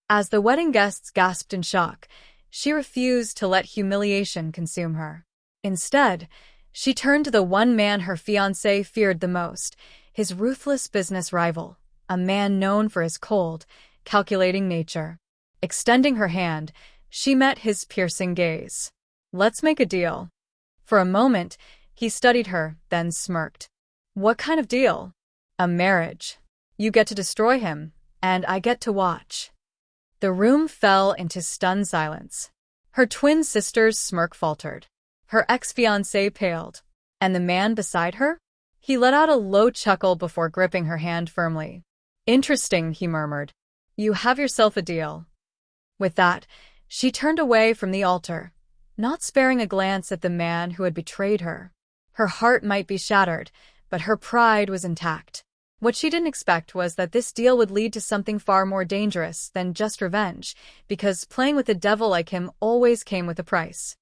As the wedding guests gasped in shock, she refused to let humiliation consume her. Instead, she turned to the one man her fiancé feared the most, his ruthless business rival, a man known for his cold, calculating nature. Extending her hand, she met his piercing gaze. "Let's make a deal." For a moment, he studied her, then smirked. "What kind of deal?" "A marriage. You get to destroy him, and I get to watch." The room fell into stunned silence. Her twin sister's smirk faltered. Her ex-fiancé paled. And the man beside her? He let out a low chuckle before gripping her hand firmly. "Interesting," he murmured. "You have yourself a deal." With that, she turned away from the altar, not sparing a glance at the man who had betrayed her. Her heart might be shattered, but her pride was intact. What she didn't expect was that this deal would lead to something far more dangerous than just revenge, because playing with the devil like him always came with a price.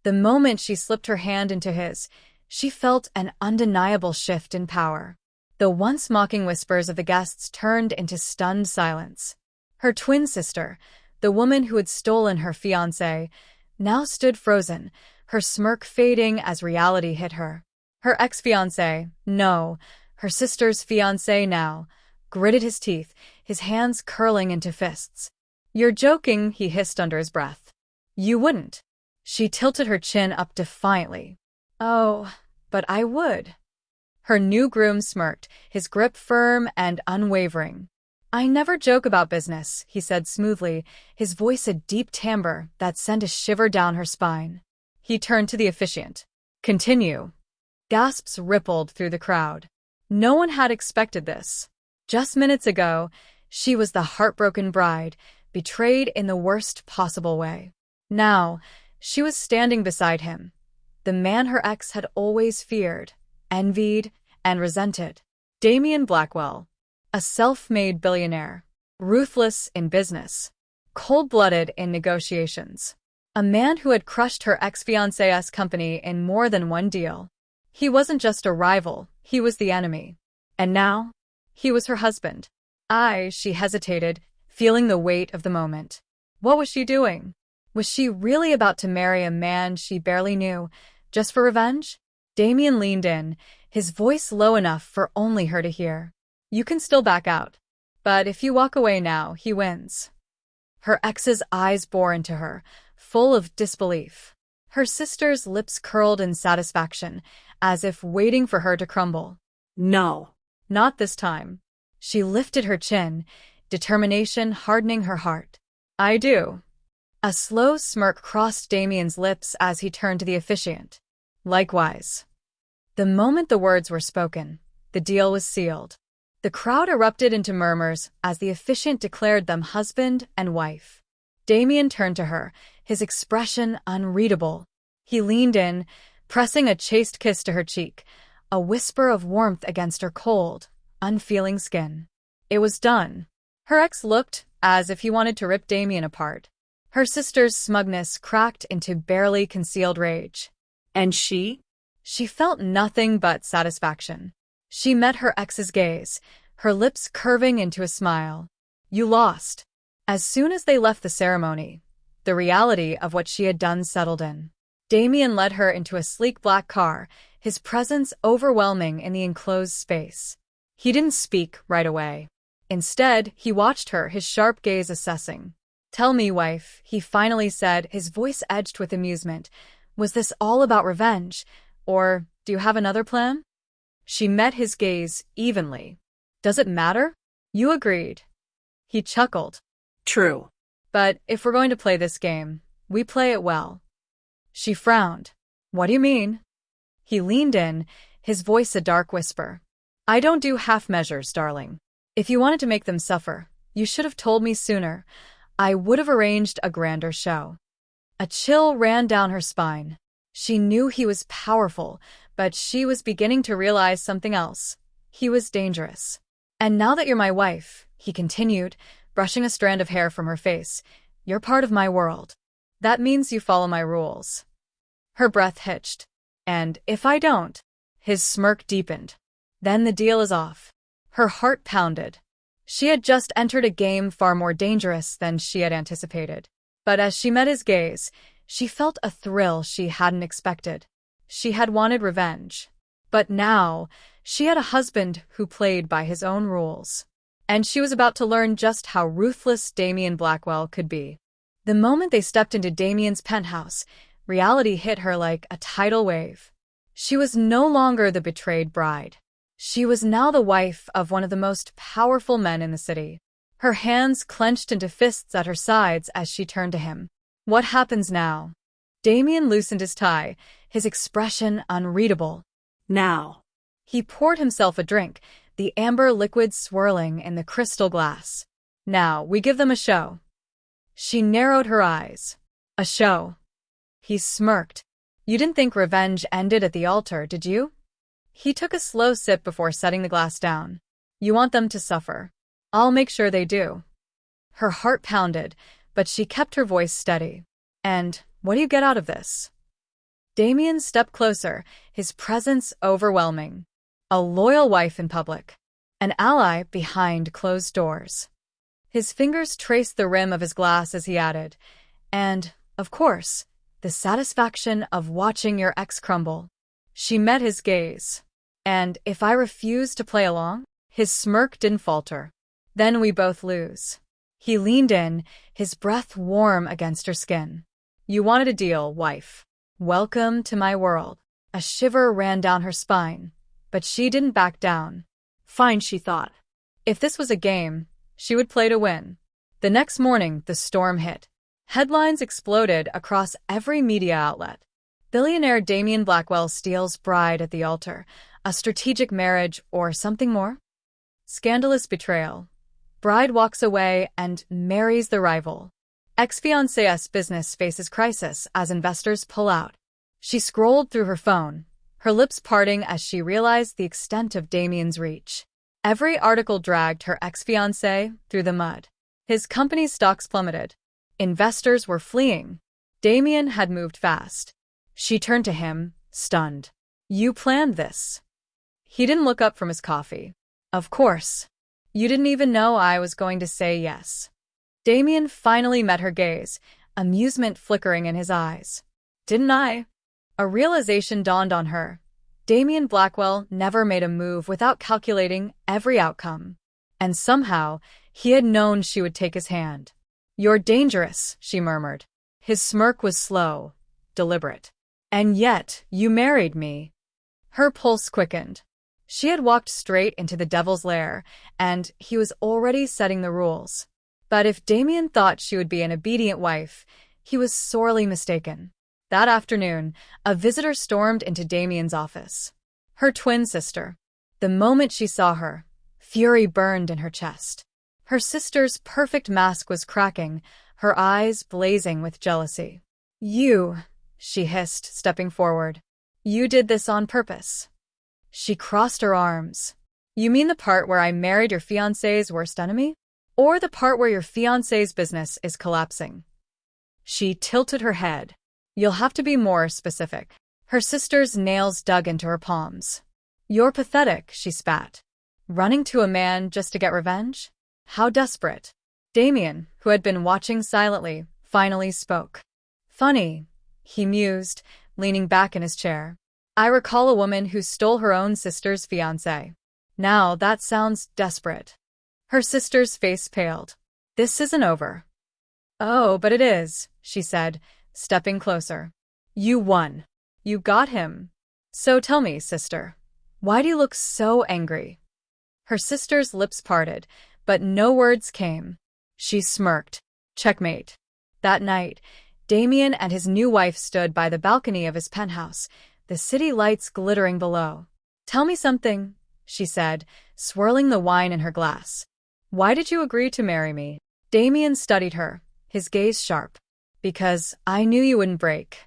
The moment she slipped her hand into his, she felt an undeniable shift in power. The once mocking whispers of the guests turned into stunned silence. Her twin sister, the woman who had stolen her fiancé, now stood frozen, her smirk fading as reality hit her. Her ex-fiancé, no, her sister's fiancé now, gritted his teeth, his hands curling into fists. "You're joking," he hissed under his breath. "You wouldn't." She tilted her chin up defiantly. "Oh, but I would." Her new groom smirked, his grip firm and unwavering. "I never joke about business," he said smoothly, his voice a deep timbre that sent a shiver down her spine. He turned to the officiant. "Continue." Gasps rippled through the crowd. No one had expected this. Just minutes ago, she was the heartbroken bride, betrayed in the worst possible way. Now, she was standing beside him, the man her ex had always feared, envied, and resented. Damien Blackwell, a self-made billionaire, ruthless in business, cold-blooded in negotiations. A man who had crushed her ex-fiancé's company in more than one deal. He wasn't just a rival, he was the enemy. And now, he was her husband. She hesitated, feeling the weight of the moment. What was she doing? Was she really about to marry a man she barely knew, just for revenge? Damien leaned in, his voice low enough for only her to hear. "You can still back out. But if you walk away now, he wins." Her ex's eyes bore into her, full of disbelief. Her sister's lips curled in satisfaction, as if waiting for her to crumble. "No. Not this time." She lifted her chin, determination hardening her heart. "I do." A slow smirk crossed Damien's lips as he turned to the officiant. "Likewise." The moment the words were spoken, the deal was sealed. The crowd erupted into murmurs as the officiant declared them husband and wife. Damien turned to her, his expression unreadable. He leaned in, pressing a chaste kiss to her cheek, a whisper of warmth against her cold, unfeeling skin. It was done. Her ex looked as if he wanted to rip Damien apart. Her sister's smugness cracked into barely concealed rage. And she? She felt nothing but satisfaction. She met her ex's gaze, her lips curving into a smile. "You lost." As soon as they left the ceremony, the reality of what she had done settled in. Damien led her into a sleek black car, his presence overwhelming in the enclosed space. He didn't speak right away. Instead, he watched her, his sharp gaze assessing. "Tell me, wife," he finally said, his voice edged with amusement. "Was this all about revenge? Or do you have another plan?" She met his gaze evenly. "Does it matter?" "You agreed." He chuckled. "True. "But if we're going to play this game, we play it well." She frowned. "What do you mean?" He leaned in, his voice a dark whisper. "I don't do half measures, darling. If you wanted to make them suffer, you should have told me sooner. I would have arranged a grander show." A chill ran down her spine. She knew he was powerful, but she was beginning to realize something else. He was dangerous. "And now that you're my wife," he continued, brushing a strand of hair from her face, "you're part of my world. That means you follow my rules." Her breath hitched. "And if I don't?" His smirk deepened. "Then the deal is off." Her heart pounded. She had just entered a game far more dangerous than she had anticipated. But as she met his gaze, she felt a thrill she hadn't expected. She had wanted revenge. But now, she had a husband who played by his own rules. And she was about to learn just how ruthless Damien Blackwell could be. The moment they stepped into Damien's penthouse, reality hit her like a tidal wave. She was no longer the betrayed bride. She was now the wife of one of the most powerful men in the city. Her hands clenched into fists at her sides as she turned to him. What happens now? Damien loosened his tie, his expression unreadable. Now. He poured himself a drink, the amber liquid swirling in the crystal glass. Now, we give them a show. She narrowed her eyes. A show. He smirked. You didn't think revenge ended at the altar, did you? He took a slow sip before setting the glass down. You want them to suffer. I'll make sure they do. Her heart pounded, but she kept her voice steady. And what do you get out of this? Damien stepped closer, his presence overwhelming. A loyal wife in public. An ally behind closed doors. His fingers traced the rim of his glass as he added, and, of course, the satisfaction of watching your ex crumble. She met his gaze. And if I refuse to play along? His smirk didn't falter. Then we both lose. He leaned in, his breath warm against her skin. You wanted a deal, wife. Welcome to my world. A shiver ran down her spine, but she didn't back down. Fine, she thought. If this was a game, she would play to win. The next morning, the storm hit. Headlines exploded across every media outlet. Billionaire Damien Blackwell steals bride at the altar. A strategic marriage or something more? Scandalous betrayal. Bride walks away and marries the rival. Ex-fiancé's business faces crisis as investors pull out. She scrolled through her phone, her lips parting as she realized the extent of Damien's reach. Every article dragged her ex-fiancé through the mud. His company's stocks plummeted. Investors were fleeing. Damien had moved fast. She turned to him, stunned. You planned this. He didn't look up from his coffee. Of course. You didn't even know I was going to say yes. Damien finally met her gaze, amusement flickering in his eyes. Didn't I? A realization dawned on her. Damien Blackwell never made a move without calculating every outcome. And somehow, he had known she would take his hand. You're dangerous, she murmured. His smirk was slow, deliberate. And yet, you married me. Her pulse quickened. She had walked straight into the devil's lair, and he was already setting the rules. But if Damien thought she would be an obedient wife, he was sorely mistaken. That afternoon, a visitor stormed into Damien's office. Her twin sister. The moment she saw her, fury burned in her chest. Her sister's perfect mask was cracking, her eyes blazing with jealousy. You, she hissed, stepping forward. You did this on purpose. She crossed her arms. You mean the part where I married your fiancé's worst enemy? Or the part where your fiancé's business is collapsing? She tilted her head. You'll have to be more specific. Her sister's nails dug into her palms. You're pathetic, she spat. Running to a man just to get revenge? How desperate. Damien, who had been watching silently, finally spoke. Funny, he mused, leaning back in his chair. I recall a woman who stole her own sister's fiancé. Now that sounds desperate. Her sister's face paled. This isn't over. Oh, but it is, she said, stepping closer. You won. You got him. So tell me, sister, why do you look so angry? Her sister's lips parted, but no words came. She smirked. Checkmate. That night, Damien and his new wife stood by the balcony of his penthouse, the city lights glittering below. Tell me something, she said, swirling the wine in her glass. Why did you agree to marry me? Damien studied her, his gaze sharp. Because I knew you wouldn't break.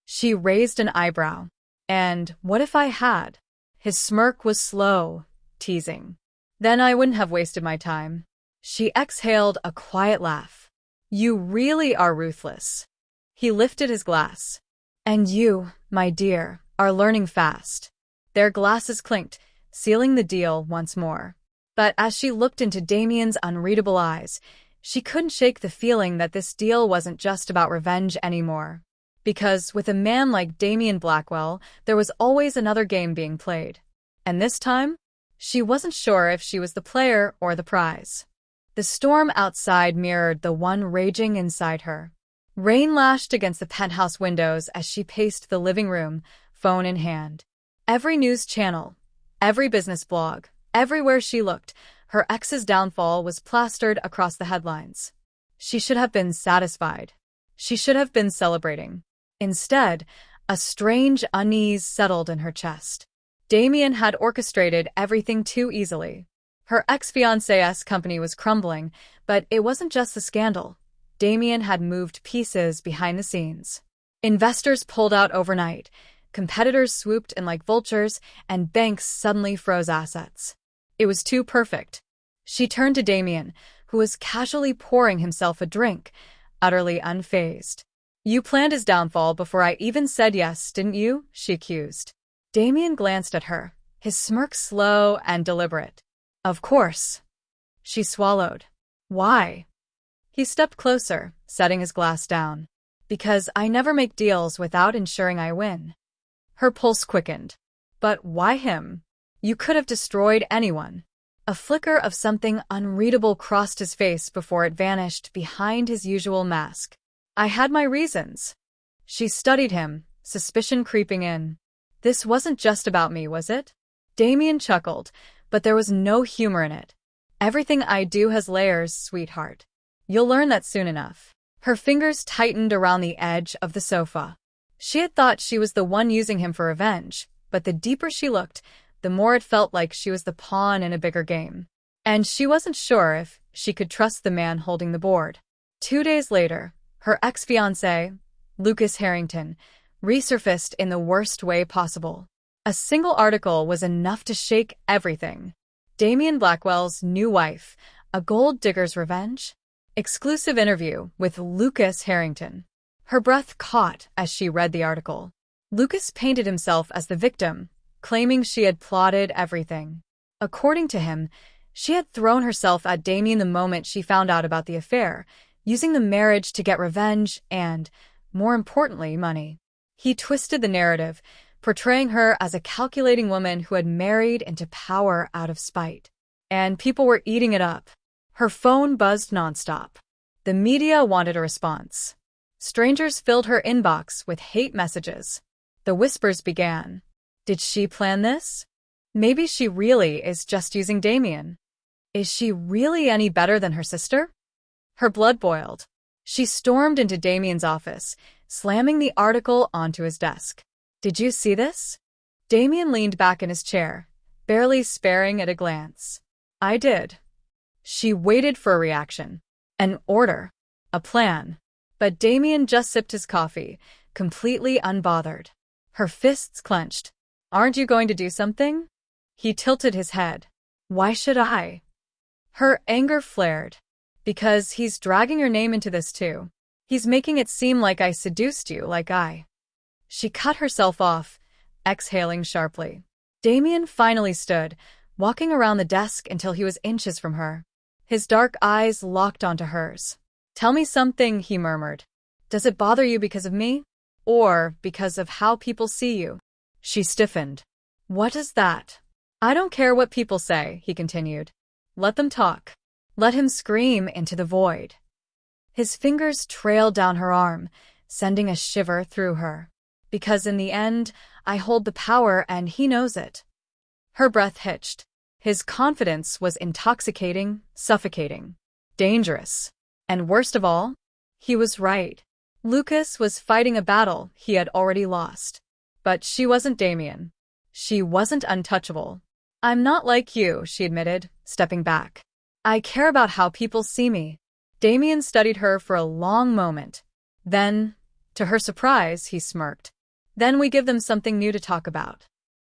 She raised an eyebrow. And what if I had? His smirk was slow, teasing. Then I wouldn't have wasted my time. She exhaled a quiet laugh. You really are ruthless. He lifted his glass. And you, my dear, are learning fast. Their glasses clinked, sealing the deal once more. But as she looked into Damien's unreadable eyes, she couldn't shake the feeling that this deal wasn't just about revenge anymore. Because with a man like Damien Blackwell, there was always another game being played. And this time, she wasn't sure if she was the player or the prize. The storm outside mirrored the one raging inside her. Rain lashed against the penthouse windows as she paced the living room, phone in hand. Every news channel, every business blog, everywhere she looked, her ex's downfall was plastered across the headlines. She should have been satisfied. She should have been celebrating. Instead, a strange unease settled in her chest. Damien had orchestrated everything too easily. Her ex-fiancé's company was crumbling, but it wasn't just the scandal. Damien had moved pieces behind the scenes. Investors pulled out overnight, competitors swooped in like vultures, and banks suddenly froze assets. It was too perfect. She turned to Damien, who was casually pouring himself a drink, utterly unfazed. "You planned his downfall before I even said yes, didn't you?" she accused. Damien glanced at her, his smirk slow and deliberate. "Of course." She swallowed. "Why?" He stepped closer, setting his glass down. "Because I never make deals without ensuring I win." Her pulse quickened. "But why him? You could have destroyed anyone." A flicker of something unreadable crossed his face before it vanished behind his usual mask. "I had my reasons." She studied him, suspicion creeping in. "This wasn't just about me, was it?" Damien chuckled, but there was no humor in it. "Everything I do has layers, sweetheart. You'll learn that soon enough." Her fingers tightened around the edge of the sofa. She had thought she was the one using him for revenge, but the deeper she looked, the more it felt like she was the pawn in a bigger game. And she wasn't sure if she could trust the man holding the board. 2 days later, her ex-fiancé, Lucas Harrington, resurfaced in the worst way possible. A single article was enough to shake everything. Damien Blackwell's new wife, a gold digger's revenge? Exclusive interview with Lucas Harrington. Her breath caught as she read the article. Lucas painted himself as the victim, claiming she had plotted everything. According to him, she had thrown herself at Damien the moment she found out about the affair, using the marriage to get revenge and, more importantly, money. He twisted the narrative, portraying her as a calculating woman who had married into power out of spite. And people were eating it up. Her phone buzzed nonstop. The media wanted a response. Strangers filled her inbox with hate messages. The whispers began. Did she plan this? Maybe she really is just using Damien. Is she really any better than her sister? Her blood boiled. She stormed into Damien's office, slamming the article onto his desk. "Did you see this?" Damien leaned back in his chair, barely sparing it a glance. "I did." She waited for a reaction. An order. A plan. But Damien just sipped his coffee, completely unbothered. Her fists clenched. "Aren't you going to do something?" He tilted his head. "Why should I?" Her anger flared. "Because he's dragging your name into this too. He's making it seem like I seduced you, like I..." She cut herself off, exhaling sharply. Damien finally stood, walking around the desk until he was inches from her. His dark eyes locked onto hers. "Tell me something," he murmured. "Does it bother you because of me? Or because of how people see you?" She stiffened. "What is that?" "I don't care what people say," he continued. "Let them talk." Let him scream into the void. His fingers trailed down her arm, sending a shiver through her. "Because in the end, I hold the power and he knows it." Her breath hitched. His confidence was intoxicating, suffocating, dangerous. And worst of all, he was right. Lucas was fighting a battle he had already lost. But she wasn't Damien. She wasn't untouchable. "I'm not like you," she admitted, stepping back. "I care about how people see me." Damien studied her for a long moment. Then, to her surprise, he smirked. "Then we give them something new to talk about."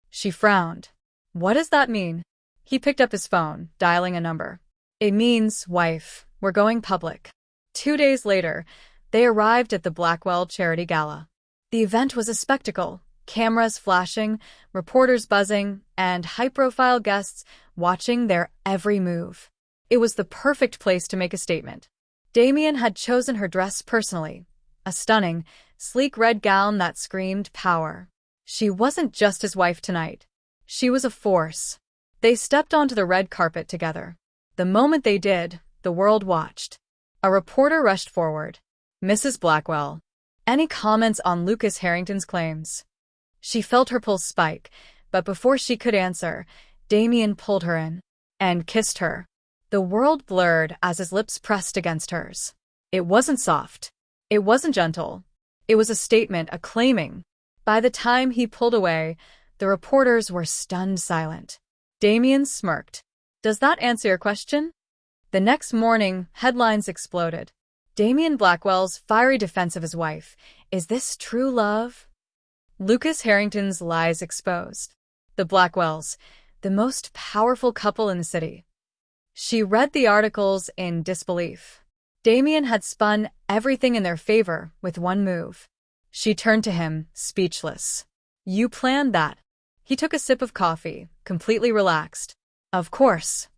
She frowned. "What does that mean?" He picked up his phone, dialing a number. "It means, wife, we're going public." 2 days later, they arrived at the Blackwell Charity Gala. The event was a spectacle, Cameras flashing, reporters buzzing, and high-profile guests watching their every move. It was the perfect place to make a statement. Damien had chosen her dress personally, a stunning, sleek red gown that screamed power. She wasn't just his wife tonight. She was a force. They stepped onto the red carpet together. The moment they did, the world watched. A reporter rushed forward. "Mrs. Blackwell, any comments on Lucas Harrington's claims?" She felt her pulse spike, but before she could answer, Damien pulled her in and kissed her. The world blurred as his lips pressed against hers. It wasn't soft. It wasn't gentle. It was a statement, a claiming. By the time he pulled away, the reporters were stunned silent. Damien smirked. "Does that answer your question?" The next morning, headlines exploded. Damien Blackwell's fiery defense of his wife. Is this true love? Lucas Harrington's lies exposed. The Blackwells, the most powerful couple in the city. She read the articles in disbelief. Damien had spun everything in their favor with one move. She turned to him, speechless. "You planned that?" He took a sip of coffee, completely relaxed. "Of course."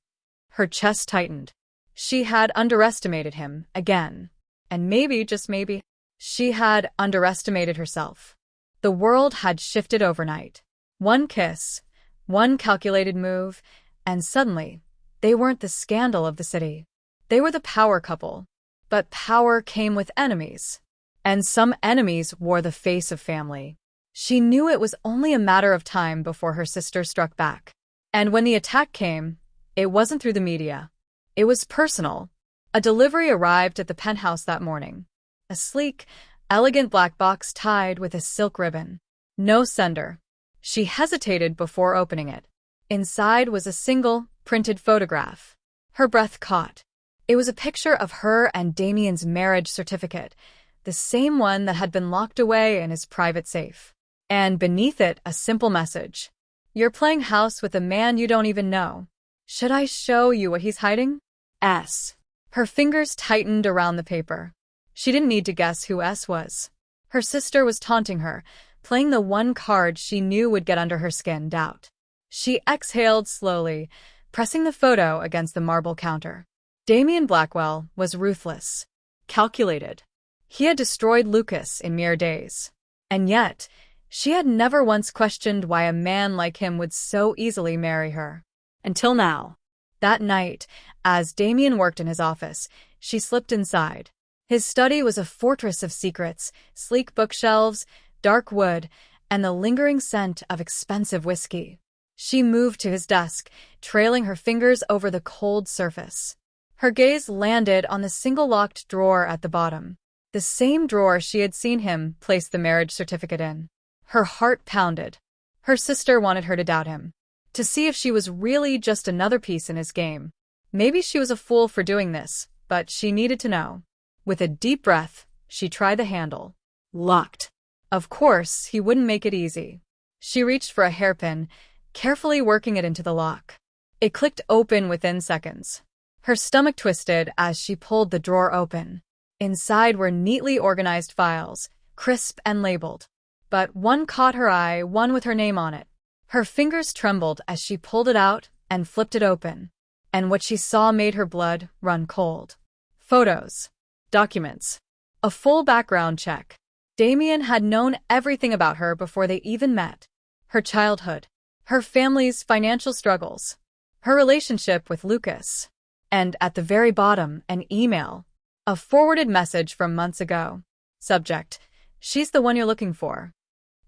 Her chest tightened. She had underestimated him, again. And maybe, just maybe, she had underestimated herself. The world had shifted overnight. One kiss, one calculated move, and suddenly, they weren't the scandal of the city. They were the power couple. But power came with enemies. And some enemies wore the face of family. She knew it was only a matter of time before her sister struck back. And when the attack came, it wasn't through the media. It was personal. A delivery arrived at the penthouse that morning. A sleek, elegant black box tied with a silk ribbon. No sender. She hesitated before opening it. Inside was a single, printed photograph. Her breath caught. It was a picture of her and Damien's marriage certificate, the same one that had been locked away in his private safe. And beneath it, a simple message. "You're playing house with a man you don't even know. Should I show you what he's hiding?" S. Her fingers tightened around the paper. She didn't need to guess who S was. Her sister was taunting her, playing the one card she knew would get under her skin, doubt. She exhaled slowly, pressing the photo against the marble counter. Damien Blackwell was ruthless, calculated. He had destroyed Lucas in mere days. And yet, she had never once questioned why a man like him would so easily marry her. Until now. That night, as Damien worked in his office, she slipped inside. His study was a fortress of secrets, sleek bookshelves, dark wood, and the lingering scent of expensive whiskey. She moved to his desk, trailing her fingers over the cold surface. Her gaze landed on the single locked drawer at the bottom. The same drawer she had seen him place the marriage certificate in. Her heart pounded. Her sister wanted her to doubt him, to see if she was really just another piece in his game. Maybe she was a fool for doing this, but she needed to know. With a deep breath, she tried the handle. Locked. Of course, he wouldn't make it easy. She reached for a hairpin, carefully working it into the lock. It clicked open within seconds. Her stomach twisted as she pulled the drawer open. Inside were neatly organized files, crisp and labeled. But one caught her eye, one with her name on it. Her fingers trembled as she pulled it out and flipped it open. And what she saw made her blood run cold. Photos. Documents. A full background check. Damien had known everything about her before they even met. Her childhood. Her family's financial struggles. Her relationship with Lucas. And at the very bottom, an email. A forwarded message from months ago. Subject: "She's the one you're looking for."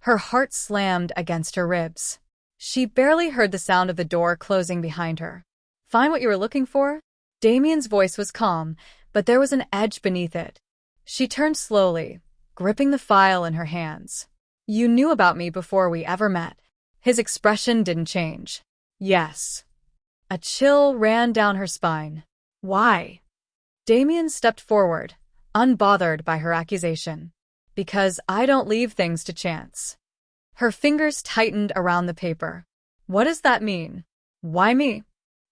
Her heart slammed against her ribs. She barely heard the sound of the door closing behind her. "Find what you were looking for?" Damien's voice was calm, but there was an edge beneath it. She turned slowly, gripping the file in her hands. "You knew about me before we ever met." His expression didn't change. "Yes." A chill ran down her spine. "Why?" Damien stepped forward, unbothered by her accusation. "Because I don't leave things to chance." Her fingers tightened around the paper. "What does that mean? Why me?"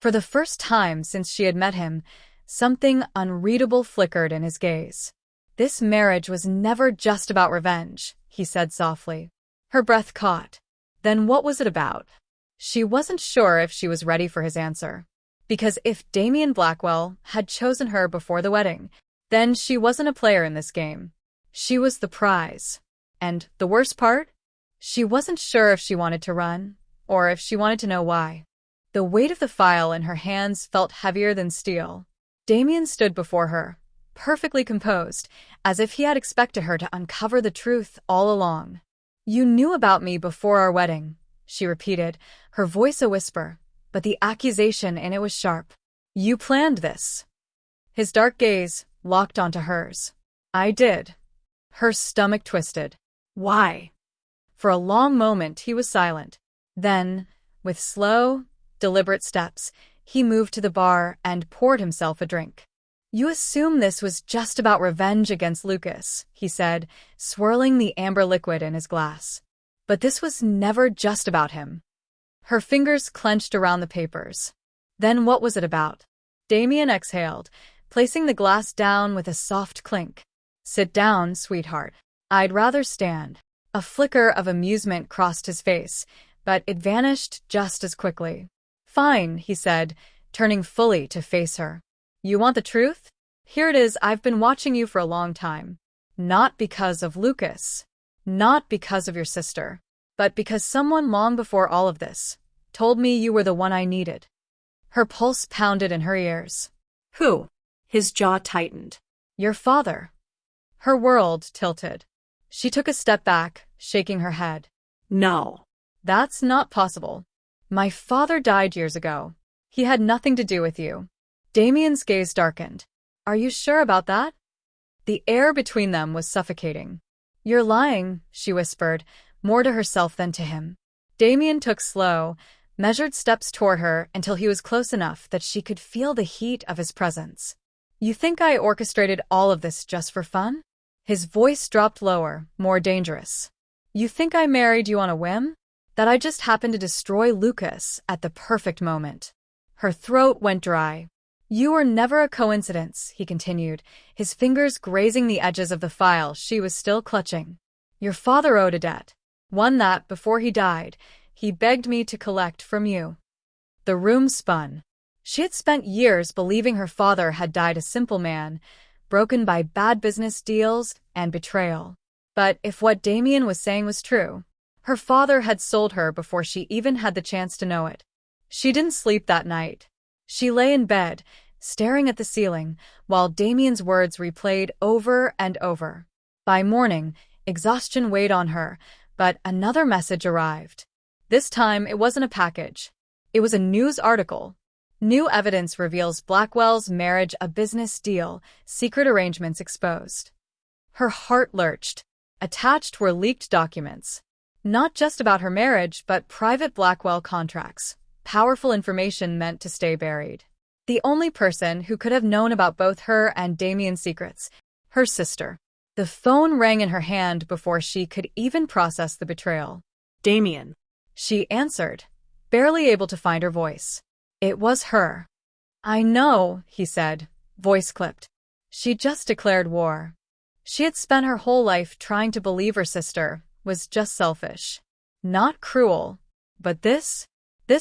For the first time since she had met him, something unreadable flickered in his gaze. "This marriage was never just about revenge," he said softly. Her breath caught. Then what was it about? She wasn't sure if she was ready for his answer. Because if Damien Blackwell had chosen her before the wedding, then she wasn't a player in this game. She was the prize. And the worst part? She wasn't sure if she wanted to run, or if she wanted to know why. The weight of the file in her hands felt heavier than steel. Damien stood before her, perfectly composed, as if he had expected her to uncover the truth all along. "You knew about me before our wedding," she repeated, her voice a whisper, but the accusation in it was sharp. "You planned this." His dark gaze locked onto hers. "I did." Her stomach twisted. "Why?" For a long moment he was silent. Then, with slow, deliberate steps, he moved to the bar and poured himself a drink. "You assume this was just about revenge against Lucas," he said, swirling the amber liquid in his glass. "But this was never just about him." Her fingers clenched around the papers. "Then what was it about?" Damien exhaled, placing the glass down with a soft clink. "Sit down, sweetheart. I'd rather stand." A flicker of amusement crossed his face, but it vanished just as quickly. "Fine," he said, turning fully to face her. "You want the truth? Here it is. I've been watching you for a long time. Not because of Lucas. Not because of your sister. But because someone long before all of this told me you were the one I needed." Her pulse pounded in her ears. Who? His jaw tightened. "Your father." Her world tilted. She took a step back, shaking her head. No. "That's not possible. My father died years ago. He had nothing to do with you." Damien's gaze darkened. "Are you sure about that?" The air between them was suffocating. "You're lying," she whispered, more to herself than to him. Damien took slow, measured steps toward her until he was close enough that she could feel the heat of his presence. "You think I orchestrated all of this just for fun?" His voice dropped lower, more dangerous. "You think I married you on a whim? That I just happened to destroy Lucas at the perfect moment?" Her throat went dry. "You were never a coincidence," he continued, his fingers grazing the edges of the file she was still clutching. "Your father owed a debt. One that, before he died, he begged me to collect from you." The room spun. She had spent years believing her father had died a simple man, broken by bad business deals and betrayal. But if what Damien was saying was true, her father had sold her before she even had the chance to know it. She didn't sleep that night. She lay in bed, staring at the ceiling, while Damien's words replayed over and over. By morning, exhaustion weighed on her, but another message arrived. This time, it wasn't a package. It was a news article. "New evidence reveals Blackwell's marriage a business deal, secret arrangements exposed." Her heart lurched. Attached were leaked documents. Not just about her marriage, but private Blackwell contracts. Powerful information meant to stay buried. The only person who could have known about both her and Damien's secrets, her sister. The phone rang in her hand before she could even process the betrayal. Damien. She answered, barely able to find her voice. It was her. "I know," he said, voice clipped. She just declared war. She had spent her whole life trying to believe her sister was just selfish. Not cruel. But this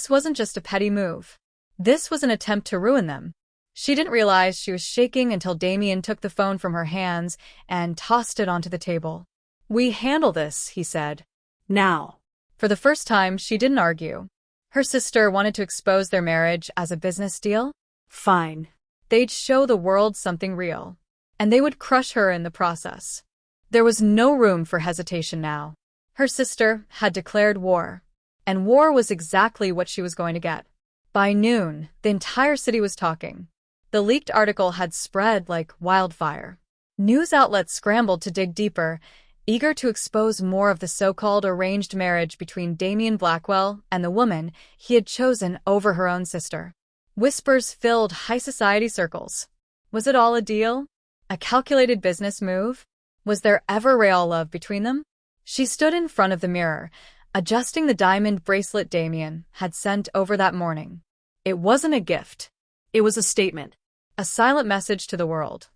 wasn't just a petty move. This was an attempt to ruin them. She didn't realize she was shaking until Damien took the phone from her hands and tossed it onto the table. "We handle this," he said. Now. For the first time, she didn't argue. Her sister wanted to expose their marriage as a business deal? Fine. They'd show the world something real. And they would crush her in the process. There was no room for hesitation now. Her sister had declared war. And war was exactly what she was going to get. By noon, the entire city was talking. The leaked article had spread like wildfire. News outlets scrambled to dig deeper, eager to expose more of the so-called arranged marriage between Damien Blackwell and the woman he had chosen over her own sister. Whispers filled high society circles. Was it all a deal? A calculated business move? Was there ever real love between them? She stood in front of the mirror, adjusting the diamond bracelet Damien had sent over that morning. It wasn't a gift. It was a statement. A silent message to the world.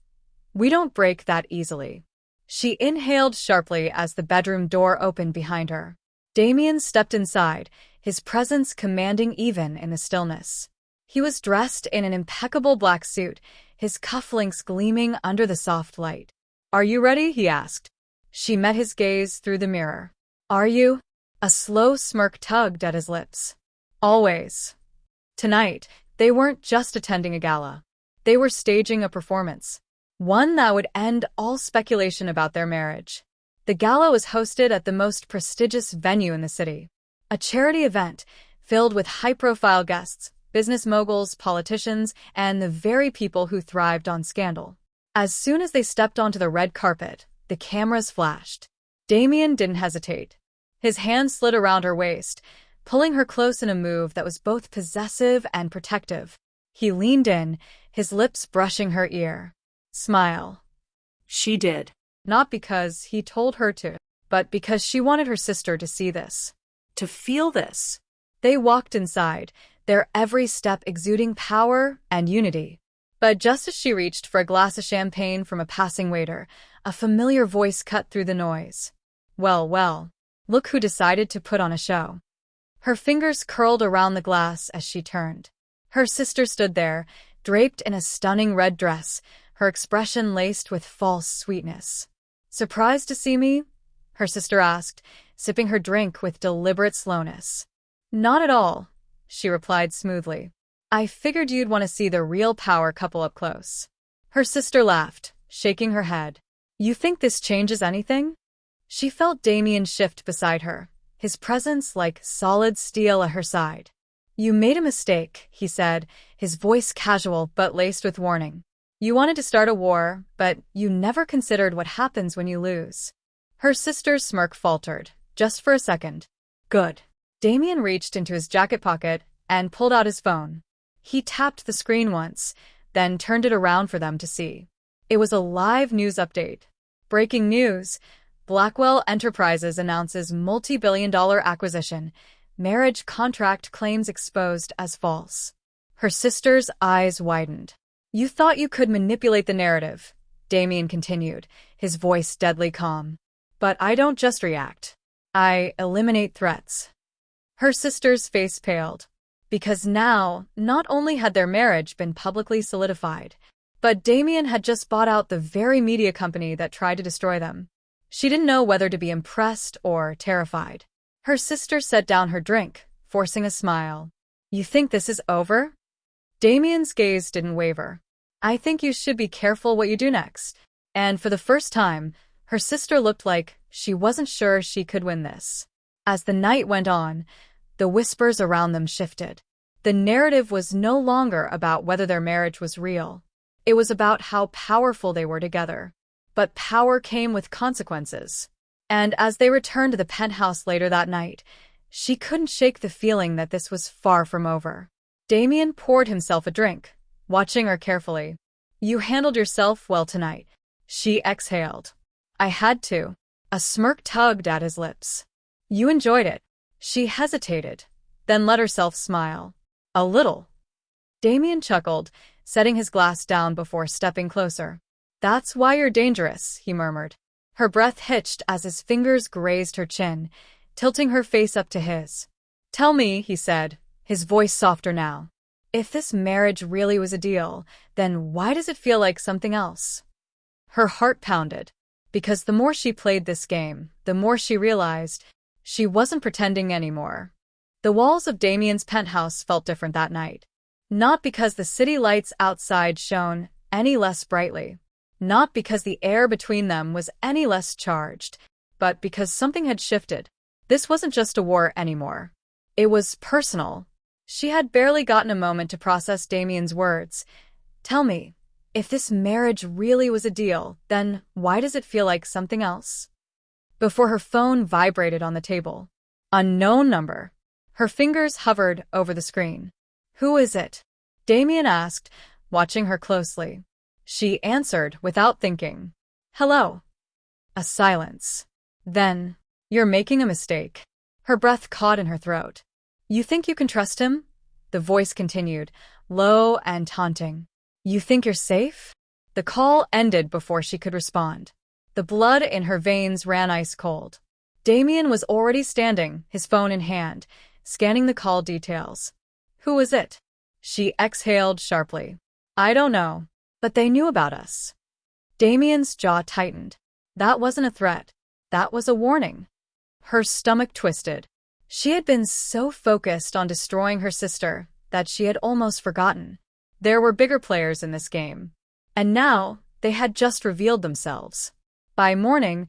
We don't break that easily. She inhaled sharply as the bedroom door opened behind her. Damien stepped inside, his presence commanding even in the stillness. He was dressed in an impeccable black suit, his cufflinks gleaming under the soft light. "Are you ready?" he asked. She met his gaze through the mirror. "Are you?" A slow smirk tugged at his lips. "Always." Tonight, they weren't just attending a gala. They were staging a performance. One that would end all speculation about their marriage. The gala was hosted at the most prestigious venue in the city. A charity event filled with high-profile guests, business moguls, politicians, and the very people who thrived on scandal. As soon as they stepped onto the red carpet, the cameras flashed. Damien didn't hesitate. His hand slid around her waist, pulling her close in a move that was both possessive and protective. He leaned in, his lips brushing her ear. "Smile." She did. Not because he told her to, but because she wanted her sister to see this. To feel this. They walked inside, their every step exuding power and unity. But just as she reached for a glass of champagne from a passing waiter, a familiar voice cut through the noise. "Well, well, look who decided to put on a show." Her fingers curled around the glass as she turned. Her sister stood there, draped in a stunning red dress, her expression laced with false sweetness. "Surprised to see me?" her sister asked, sipping her drink with deliberate slowness. "Not at all," she replied smoothly. "I figured you'd want to see the real power couple up close." Her sister laughed, shaking her head. "You think this changes anything?" She felt Damien shift beside her, his presence like solid steel at her side. "You made a mistake," he said, his voice casual but laced with warning. "You wanted to start a war, but you never considered what happens when you lose." Her sister's smirk faltered, just for a second. "Good." Damien reached into his jacket pocket and pulled out his phone. He tapped the screen once, then turned it around for them to see. It was a live news update. "Breaking news. Blackwell Enterprises announces multi-billion-dollar acquisition. Marriage contract claims exposed as false." Her sister's eyes widened. "You thought you could manipulate the narrative," Damien continued, his voice deadly calm. "But I don't just react. I eliminate threats." Her sister's face paled. Because now, not only had their marriage been publicly solidified, but Damien had just bought out the very media company that tried to destroy them. She didn't know whether to be impressed or terrified. Her sister set down her drink, forcing a smile. "You think this is over?" Damien's gaze didn't waver. "I think you should be careful what you do next." And for the first time, her sister looked like she wasn't sure she could win this. As the night went on, the whispers around them shifted. The narrative was no longer about whether their marriage was real. It was about how powerful they were together. But power came with consequences. And as they returned to the penthouse later that night, she couldn't shake the feeling that this was far from over. Damien poured himself a drink, watching her carefully. "You handled yourself well tonight," she exhaled. "I had to." A smirk tugged at his lips. "You enjoyed it." She hesitated, then let herself smile. "A little." Damien chuckled, setting his glass down before stepping closer. "That's why you're dangerous," he murmured. Her breath hitched as his fingers grazed her chin, tilting her face up to his. "Tell me," he said, his voice softer now. "If this marriage really was a deal, then why does it feel like something else?" Her heart pounded, because the more she played this game, the more she realized she wasn't pretending anymore. The walls of Damien's penthouse felt different that night. Not because the city lights outside shone any less brightly. Not because the air between them was any less charged, but because something had shifted. This wasn't just a war anymore. It was personal. She had barely gotten a moment to process Damien's words. "Tell me, if this marriage really was a deal, then why does it feel like something else?" Before her phone vibrated on the table. Unknown number. Her fingers hovered over the screen. "Who is it?" Damien asked, watching her closely. She answered without thinking. "Hello." A silence. Then, "You're making a mistake." Her breath caught in her throat. "You think you can trust him?" The voice continued, low and taunting. "You think you're safe?" The call ended before she could respond. The blood in her veins ran ice cold. Damien was already standing, his phone in hand, scanning the call details. Who was it? She exhaled sharply. I don't know. But they knew about us. Damien's jaw tightened. That wasn't a threat. That was a warning. Her stomach twisted. She had been so focused on destroying her sister that she had almost forgotten. There were bigger players in this game. And now, they had just revealed themselves. By morning,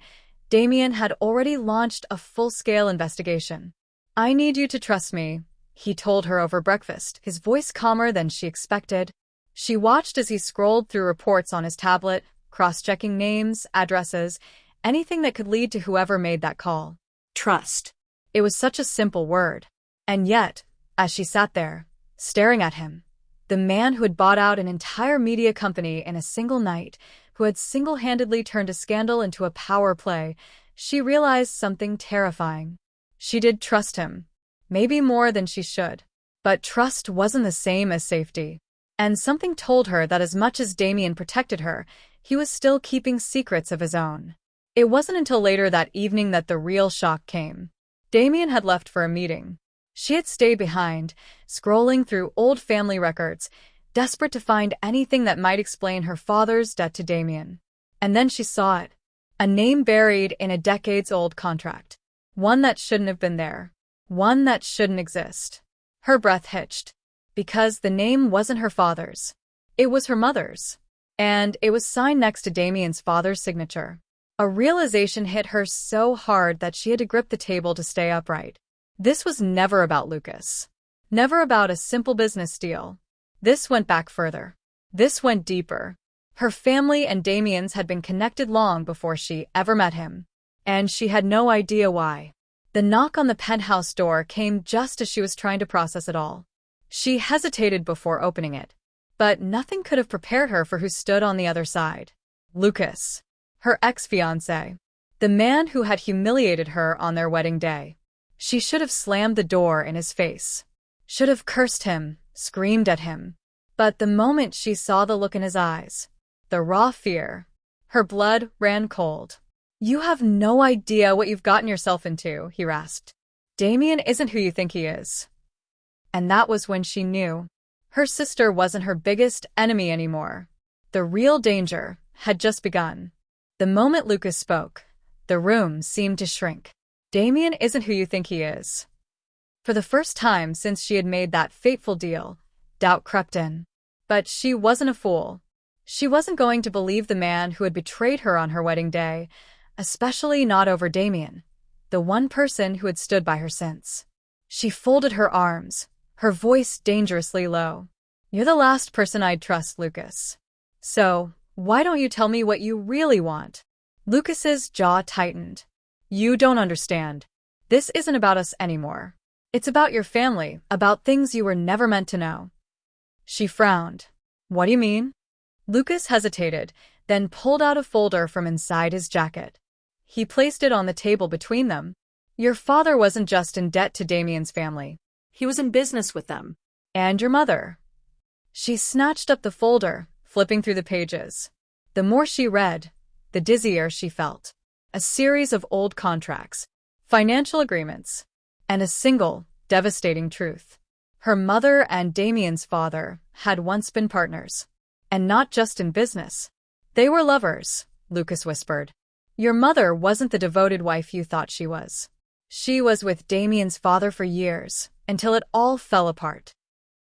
Damien had already launched a full-scale investigation. I need you to trust me, he told her over breakfast, his voice calmer than she expected. She watched as he scrolled through reports on his tablet, cross-checking names, addresses, anything that could lead to whoever made that call. Trust. It was such a simple word. And yet, as she sat there, staring at him, the man who had bought out an entire media company in a single night, who had single-handedly turned a scandal into a power play, she realized something terrifying. She did trust him. Maybe more than she should. But trust wasn't the same as safety. And something told her that as much as Damien protected her, he was still keeping secrets of his own. It wasn't until later that evening that the real shock came. Damien had left for a meeting. She had stayed behind, scrolling through old family records, desperate to find anything that might explain her father's debt to Damien. And then she saw it. A name buried in a decades-old contract. One that shouldn't have been there. One that shouldn't exist. Her breath hitched. Because the name wasn't her father's. It was her mother's. And it was signed next to Damien's father's signature. A realization hit her so hard that she had to grip the table to stay upright. This was never about Lucas. Never about a simple business deal. This went back further. This went deeper. Her family and Damien's had been connected long before she ever met him. And she had no idea why. The knock on the penthouse door came just as she was trying to process it all. She hesitated before opening it. But nothing could have prepared her for who stood on the other side. Lucas. Her ex-fiancé. The man who had humiliated her on their wedding day. She should have slammed the door in his face. Should have cursed him, screamed at him. But the moment she saw the look in his eyes, the raw fear, her blood ran cold. You have no idea what you've gotten yourself into, he rasped. Damien isn't who you think he is. And that was when she knew. Her sister wasn't her biggest enemy anymore. The real danger had just begun. The moment Lucas spoke, the room seemed to shrink. Damien isn't who you think he is. For the first time since she had made that fateful deal, doubt crept in. But she wasn't a fool. She wasn't going to believe the man who had betrayed her on her wedding day, especially not over Damien, the one person who had stood by her since. She folded her arms, her voice dangerously low. You're the last person I'd trust, Lucas. So, why don't you tell me what you really want? Lucas's jaw tightened. You don't understand. This isn't about us anymore. It's about your family, about things you were never meant to know. She frowned. What do you mean? Lucas hesitated, then pulled out a folder from inside his jacket. He placed it on the table between them. Your father wasn't just in debt to Damien's family. He was in business with them. And your mother. She snatched up the folder, flipping through the pages. The more she read, the dizzier she felt. A series of old contracts, financial agreements, and a single, devastating truth. Her mother and Damien's father had once been partners. And not just in business. They were lovers, Lucas whispered. Your mother wasn't the devoted wife you thought she was. She was with Damien's father for years, until it all fell apart.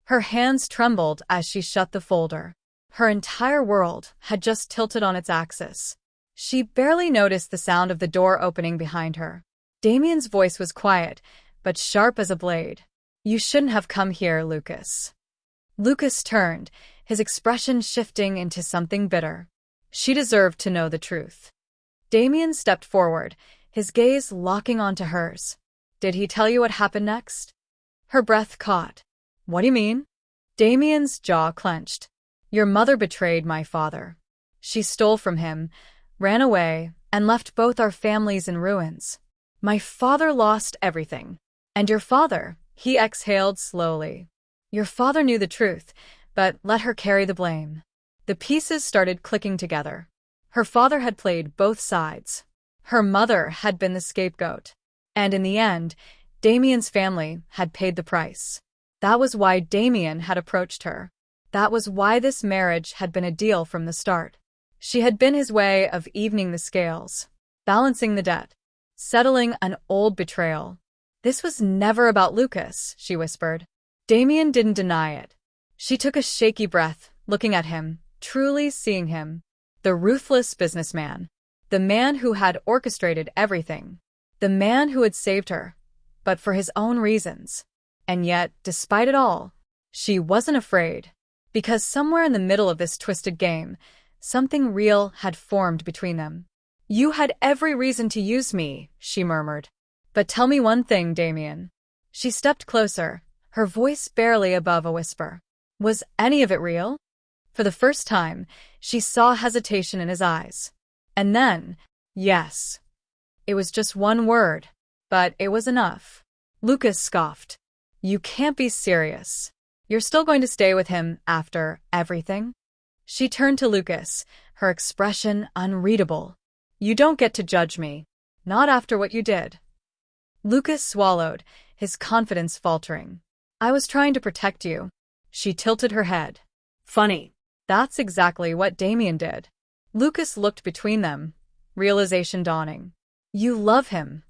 Her hands trembled as she shut the folder. Her entire world had just tilted on its axis. She barely noticed the sound of the door opening behind her. Damien's voice was quiet, but sharp as a blade. You shouldn't have come here, Lucas. Lucas turned, his expression shifting into something bitter. She deserved to know the truth. Damien stepped forward, his gaze locking onto hers. Did he tell you what happened next? Her breath caught. What do you mean? Damien's jaw clenched. Your mother betrayed my father. She stole from him, ran away, and left both our families in ruins. My father lost everything. And your father, he exhaled slowly. Your father knew the truth, but let her carry the blame. The pieces started clicking together. Her father had played both sides. Her mother had been the scapegoat. And in the end, Damien's family had paid the price. That was why Damien had approached her. That was why this marriage had been a deal from the start. She had been his way of evening the scales, balancing the debt, settling an old betrayal. This was never about Lucas, she whispered. Damien didn't deny it. She took a shaky breath, looking at him, truly seeing him. The ruthless businessman. The man who had orchestrated everything. The man who had saved her, but for his own reasons. And yet, despite it all, she wasn't afraid. Because somewhere in the middle of this twisted game, something real had formed between them. You had every reason to use me, she murmured. But tell me one thing, Damien. She stepped closer, her voice barely above a whisper. Was any of it real? For the first time, she saw hesitation in his eyes. And then, yes. It was just one word, but it was enough. Lucas scoffed. You can't be serious. You're still going to stay with him after everything? She turned to Lucas, her expression unreadable. You don't get to judge me. Not after what you did. Lucas swallowed, his confidence faltering. I was trying to protect you. She tilted her head. Funny. That's exactly what Damien did. Lucas looked between them, realization dawning. You love him.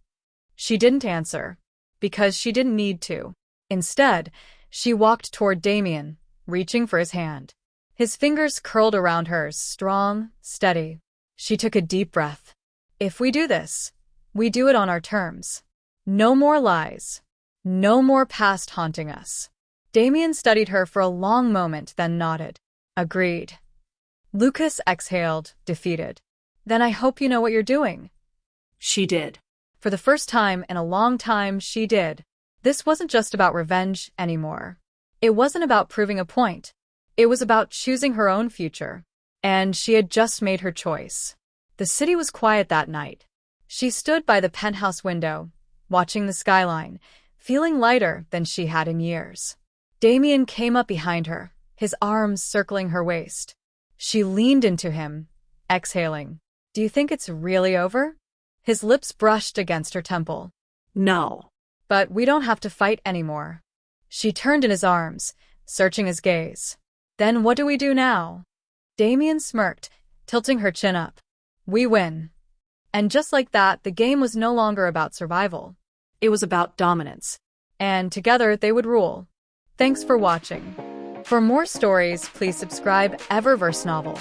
She didn't answer, because she didn't need to. Instead, she walked toward Damien, reaching for his hand. His fingers curled around hers, strong, steady. She took a deep breath. If we do this, we do it on our terms. No more lies. No more past haunting us. Damien studied her for a long moment, then nodded. Agreed. Lucas exhaled, defeated. Then I hope you know what you're doing. She did. For the first time in a long time, she did. This wasn't just about revenge anymore. It wasn't about proving a point. It was about choosing her own future. And she had just made her choice. The city was quiet that night. She stood by the penthouse window, watching the skyline, feeling lighter than she had in years. Damien came up behind her, his arms circling her waist. She leaned into him, exhaling. Do you think it's really over? His lips brushed against her temple. No. But we don't have to fight anymore. She turned in his arms, searching his gaze. Then what do we do now? Damien smirked, tilting her chin up. We win. And just like that, the game was no longer about survival. It was about dominance. And together they would rule. Thanks for watching. For more stories, please subscribe Eververse Novel.